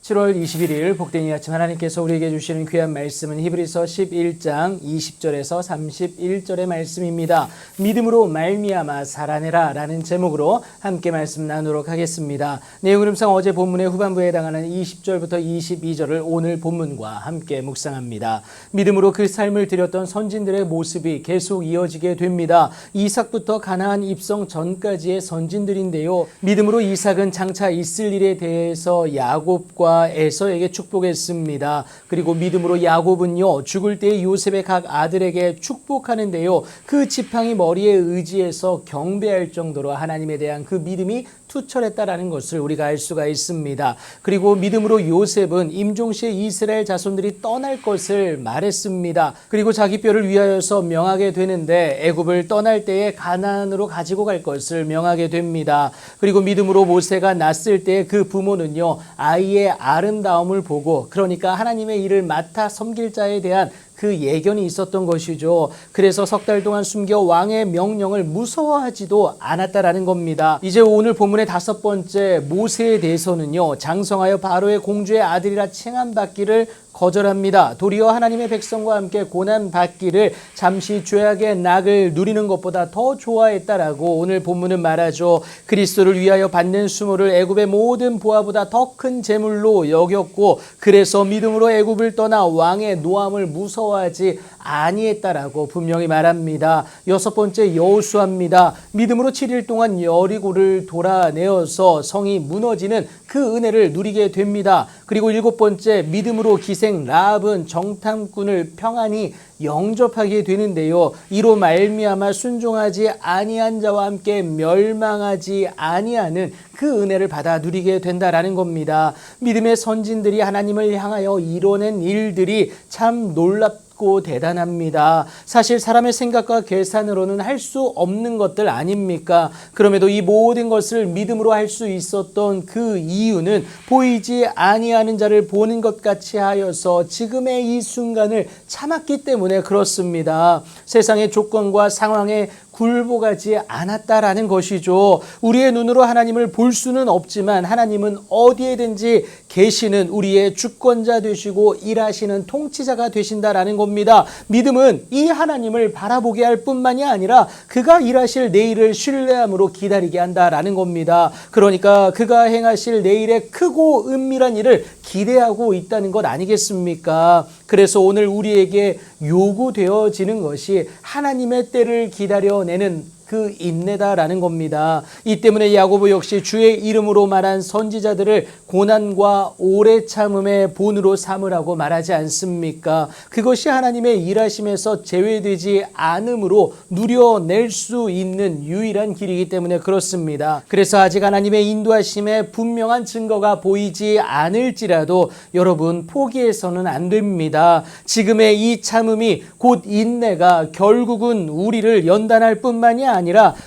7월 21일 복된 이 아침 하나님께서 우리에게 주시는 귀한 말씀은 히브리서 11장 20절에서 31절의 말씀입니다. 믿음으로 말미암아 살아내라 라는 제목으로 함께 말씀 나누도록 하겠습니다. 내용 흐름상 어제 본문의 후반부에 해당하는 20절부터 22절을 오늘 본문과 함께 묵상합니다. 믿음으로 그 삶을 드렸던 선진들의 모습이 계속 이어지게 됩니다. 이삭부터 가나안 입성 전까지의 선진들인데요. 믿음으로 이삭은 장차 있을 일에 대해서 야곱과 에서에게 축복했습니다. 그리고 믿음으로 야곱은요, 죽을 때 요셉의 각 아들에게 축복하는데요. 그 지팡이 머리에 의지해서 경배할 정도로 하나님에 대한 그 믿음이 투철했다라는 것을 우리가 알 수가 있습니다. 그리고 믿음으로 요셉은 임종시에 이스라엘 자손들이 떠날 것을 말했습니다. 그리고 자기 뼈를 위하여서 명하게 되는데 애굽을 떠날 때에 가나안으로 가지고 갈 것을 명하게 됩니다. 그리고 믿음으로 모세가 낳았을 때 그 부모는요, 아이의 아름다움을 보고, 그러니까 하나님의 일을 맡아 섬길 자에 대한 그 예견이 있었던 것이죠. 그래서 석 달 동안 숨겨 왕의 명령을 무서워하지도 않았다라는 겁니다. 이제 오늘 본문의 5번째 모세에 대해서는요, 장성하여 바로의 공주의 아들이라 칭함받기를 거절합니다. 도리어 하나님의 백성과 함께 고난받기를 잠시 죄악의 낙을 누리는 것보다 더 좋아했다라고 오늘 본문은 말하죠. 그리스도를 위하여 받는 수모를 애굽의 모든 보화보다 더 큰 재물로 여겼고, 그래서 믿음으로 애굽을 떠나 왕의 노함을 무서워하지 아니했다라고 분명히 말합니다. 6번째 여호수아입니다. 믿음으로 7일 동안 여리고를 돌아내어서 성이 무너지는 그 은혜를 누리게 됩니다. 그리고 7번째 믿음으로 기생 라합은 정탐꾼을 평안히 영접하게 되는데요. 이로 말미암아 순종하지 아니한 자와 함께 멸망하지 아니하는 그 은혜를 받아 누리게 된다라는 겁니다. 믿음의 선진들이 하나님을 향하여 이뤄낸 일들이 참 놀랍고 대단합니다. 사실 사람의 생각과 계산으로는 할 수 없는 것들 아닙니까? 그럼에도 이 모든 것을 믿음으로 할 수 있었던 그 이유는 보이지 아니하는 자를 보는 것 같이 하여서 지금의 이 순간을 참았기 때문에 그렇습니다. 세상의 조건과 상황에 굴복하지 않았다라는 것이죠. 우리의 눈으로 하나님을 볼 수는 없지만 하나님은 어디에든지 계시는 우리의 주권자 되시고 일하시는 통치자가 되신다라는 겁니다. 믿음은 이 하나님을 바라보게 할 뿐만이 아니라 그가 일하실 내일을 신뢰함으로 기다리게 한다라는 겁니다. 그러니까 그가 행하실 내일의 크고 은밀한 일을 기대하고 있다는 것 아니겠습니까? 그래서 오늘 우리에게 요구되어지는 것이 하나님의 때를 기다려내는 그 인내다라는 겁니다. 이 때문에 야고보 역시 주의 이름으로 말한 선지자들을 고난과 오래 참음의 본으로 삼으라고 말하지 않습니까? 그것이 하나님의 일하심에서 제외되지 않음으로 누려낼 수 있는 유일한 길이기 때문에 그렇습니다. 그래서 아직 하나님의 인도하심에 분명한 증거가 보이지 않을지라도 여러분 포기해서는 안 됩니다. 지금의 이 참음이 곧 인내가 결국은 우리를 연단할 뿐만이 아니라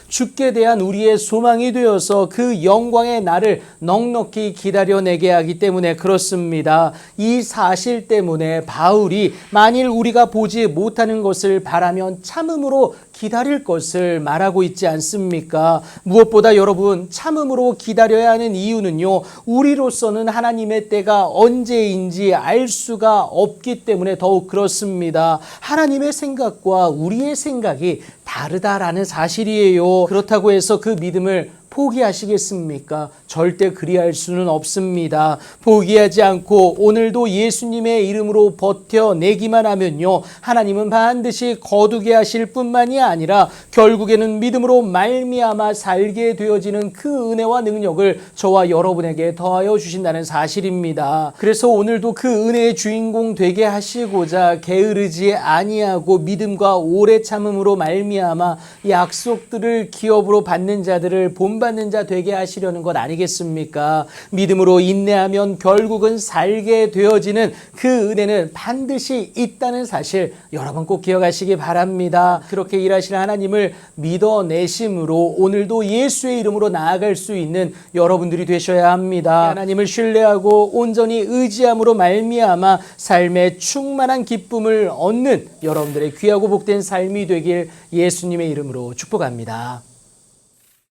주께 대한 우리의 소망이 되어서 그 영광의 날을 넉넉히 기다려내게 하기 때문에 그렇습니다. 이 사실 때문에 바울이 만일 우리가 보지 못하는 것을 바라면 참음으로 기다릴 것을 말하고 있지 않습니까? 무엇보다 여러분 참음으로 기다려야 하는 이유는요, 우리로서는 하나님의 때가 언제인지 알 수가 없기 때문에 더욱 그렇습니다. 하나님의 생각과 우리의 생각이 다르다라는 사실이에요. 그렇다고 해서 그 믿음을 포기하시겠습니까? 절대 그리할 수는 없습니다. 포기하지 않고 오늘도 예수님의 이름으로 버텨내기만 하면요, 하나님은 반드시 거두게 하실 뿐만이 아니라 결국에는 믿음으로 말미암아 살게 되어지는 그 은혜와 능력을 저와 여러분에게 더하여 주신다는 사실입니다. 그래서 오늘도 그 은혜의 주인공 되게 하시고자 게으르지 아니하고 믿음과 오래 참음으로 말미암아 약속들을 기업으로 받는 자들을 본받는 자 되게 하시려는 것 아니겠습니까? 믿음으로 인내하면 결국은 살게 되어지는 그 은혜는 반드시 있다는 사실 여러분 꼭 기억하시기 바랍니다. 그렇게 일하시는 하나님을 믿어내심으로 오늘도 예수의 이름으로 나아갈 수 있는 여러분들이 되셔야 합니다. 하나님을 신뢰하고 온전히 의지함으로 말미암아 삶의 충만한 기쁨을 얻는 여러분들의 귀하고 복된 삶이 되길 예수님의 이름으로 축복합니다.